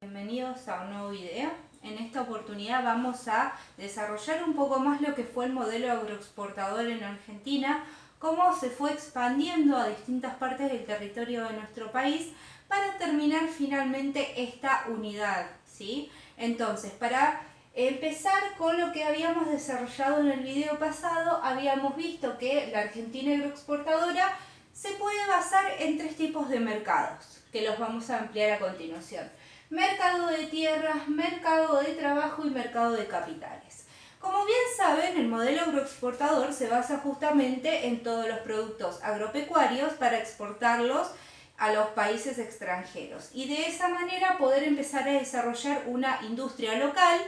Bienvenidos a un nuevo video. En esta oportunidad vamos a desarrollar un poco más lo que fue el modelo agroexportador en Argentina, cómo se fue expandiendo a distintas partes del territorio de nuestro país para terminar finalmente esta unidad, ¿sí? Entonces, para empezar con lo que habíamos desarrollado en el video pasado, habíamos visto que la Argentina agroexportadora se puede basar en tres tipos de mercados, que los vamos a ampliar a continuación. Mercado de tierras, mercado de trabajo y mercado de capitales. Como bien saben, el modelo agroexportador se basa justamente en todos los productos agropecuarios para exportarlos a los países extranjeros y de esa manera poder empezar a desarrollar una industria local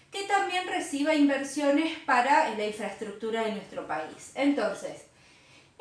que también reciba inversiones para la infraestructura de nuestro país. Entonces,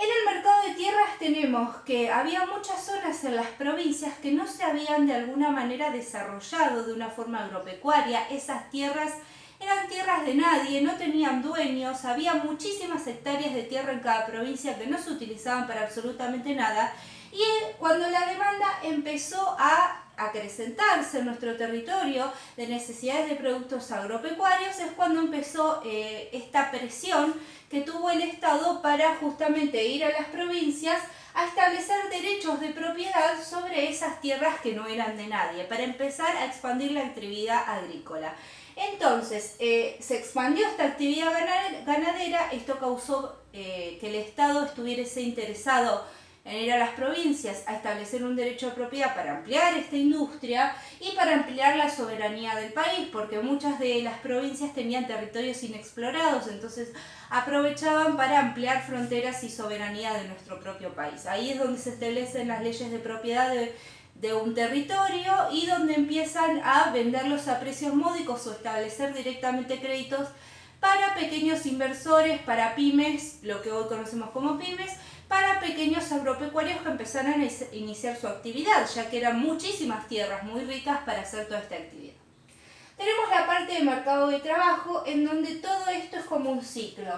en el mercado de tierras tenemos que había muchas zonas en las provincias que no se habían de alguna manera desarrollado de una forma agropecuaria. Esas tierras eran tierras de nadie, no tenían dueños, había muchísimas hectáreas de tierra en cada provincia que no se utilizaban para absolutamente nada. Y cuando la demanda empezó a acrecentarse en nuestro territorio de necesidades de productos agropecuarios, es cuando empezó esta presión que tuvo el Estado para justamente ir a las provincias a establecer derechos de propiedad sobre esas tierras que no eran de nadie, para empezar a expandir la actividad agrícola. Entonces, se expandió esta actividad ganadera, esto causó que el Estado estuviese interesado en ir a las provincias a establecer un derecho de propiedad para ampliar esta industria y para ampliar la soberanía del país, porque muchas de las provincias tenían territorios inexplorados, entonces aprovechaban para ampliar fronteras y soberanía de nuestro propio país. Ahí es donde se establecen las leyes de propiedad de un territorio y donde empiezan a venderlos a precios módicos o establecer directamente créditos para pequeños inversores, para pymes, lo que hoy conocemos como pymes, para pequeños agropecuarios que empezaran a iniciar su actividad, ya que eran muchísimas tierras muy ricas para hacer toda esta actividad. Tenemos la parte de mercado de trabajo, en donde todo esto es como un ciclo.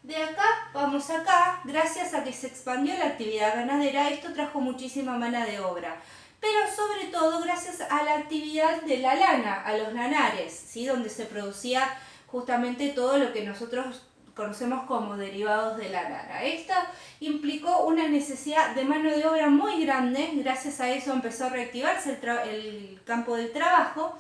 De acá vamos acá, gracias a que se expandió la actividad ganadera, esto trajo muchísima mano de obra. Pero sobre todo gracias a la actividad de la lana, a los lanares, ¿sí? Donde se producía justamente todo lo que nosotros conocemos como derivados de la lana. Esto implicó una necesidad de mano de obra muy grande, gracias a eso empezó a reactivarse el campo del trabajo,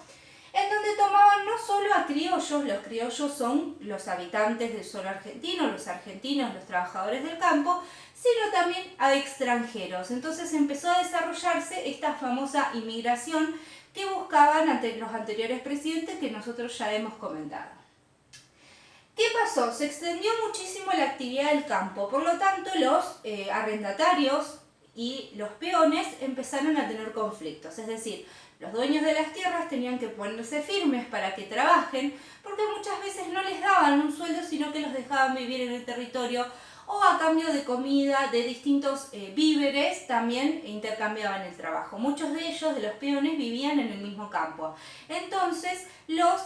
en donde tomaban no solo a criollos, los criollos son los habitantes del suelo argentino, los argentinos, los trabajadores del campo, sino también a extranjeros. Entonces empezó a desarrollarse esta famosa inmigración que buscaban ante los anteriores presidentes que nosotros ya hemos comentado. ¿Qué pasó? Se extendió muchísimo la actividad del campo, por lo tanto los arrendatarios y los peones empezaron a tener conflictos, es decir, los dueños de las tierras tenían que ponerse firmes para que trabajen, porque muchas veces no les daban un sueldo, sino que los dejaban vivir en el territorio o a cambio de comida, de distintos víveres, también intercambiaban el trabajo. Muchos de ellos, de los peones, vivían en el mismo campo. Entonces, los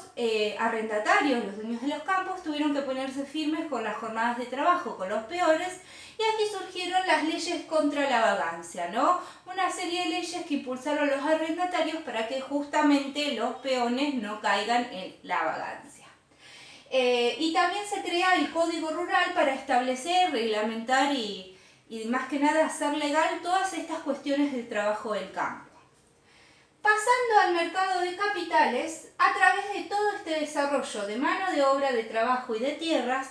arrendatarios, los dueños de los campos, tuvieron que ponerse firmes con las jornadas de trabajo, con los peones, y aquí surgieron las leyes contra la vagancia, ¿no? Una serie de leyes que impulsaron los arrendatarios para que justamente los peones no caigan en la vagancia. Y también se crea el Código Rural para establecer, reglamentar y más que nada hacer legal todas estas cuestiones del trabajo del campo. Pasando al mercado de capitales, a través de todo este desarrollo de mano de obra, de trabajo y de tierras,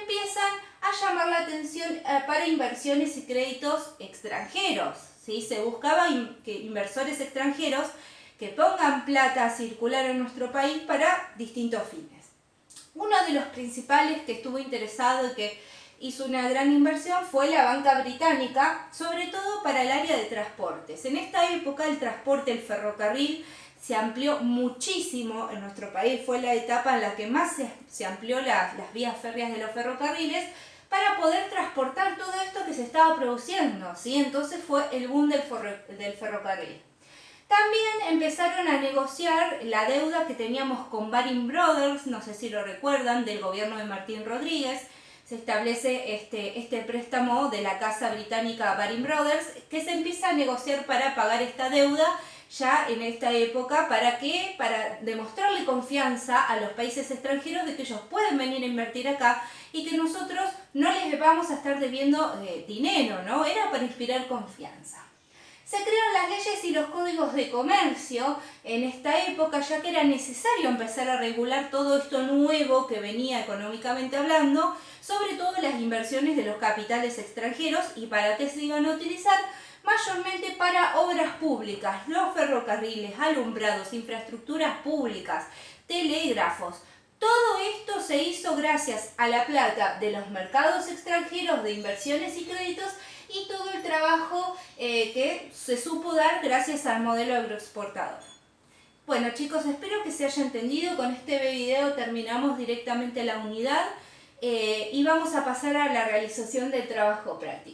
empiezan a llamar la atención para inversiones y créditos extranjeros, ¿sí? Se buscaba inversores extranjeros que pongan plata a circular en nuestro país para distintos fines. Uno de los principales que estuvo interesado y que hizo una gran inversión fue la banca británica, sobre todo para el área de transportes. En esta época el transporte, el ferrocarril, se amplió muchísimo en nuestro país. Fue la etapa en la que más se amplió las vías férreas de los ferrocarriles para poder transportar todo esto que se estaba produciendo, ¿sí? Entonces fue el boom del ferrocarril. También empezaron a negociar la deuda que teníamos con Baring Brothers, no sé si lo recuerdan, del gobierno de Martín Rodríguez. Se establece este préstamo de la casa británica Baring Brothers, que se empieza a negociar para pagar esta deuda ya en esta época. ¿Para qué? Para demostrarle confianza a los países extranjeros de que ellos pueden venir a invertir acá y que nosotros no les vamos a estar debiendo dinero, ¿no? Era para inspirar confianza. Se crearon las leyes y los códigos de comercio en esta época, ya que era necesario empezar a regular todo esto nuevo que venía económicamente hablando, sobre todo las inversiones de los capitales extranjeros, y para qué se iban a utilizar mayormente para obras públicas, los ferrocarriles, alumbrados, infraestructuras públicas, telégrafos. Todo esto se hizo gracias a la plata de los mercados extranjeros de inversiones y créditos y todo el trabajo que se supo dar gracias al modelo agroexportador. Bueno chicos, espero que se haya entendido. Con este video terminamos directamente la unidad y vamos a pasar a la realización del trabajo práctico.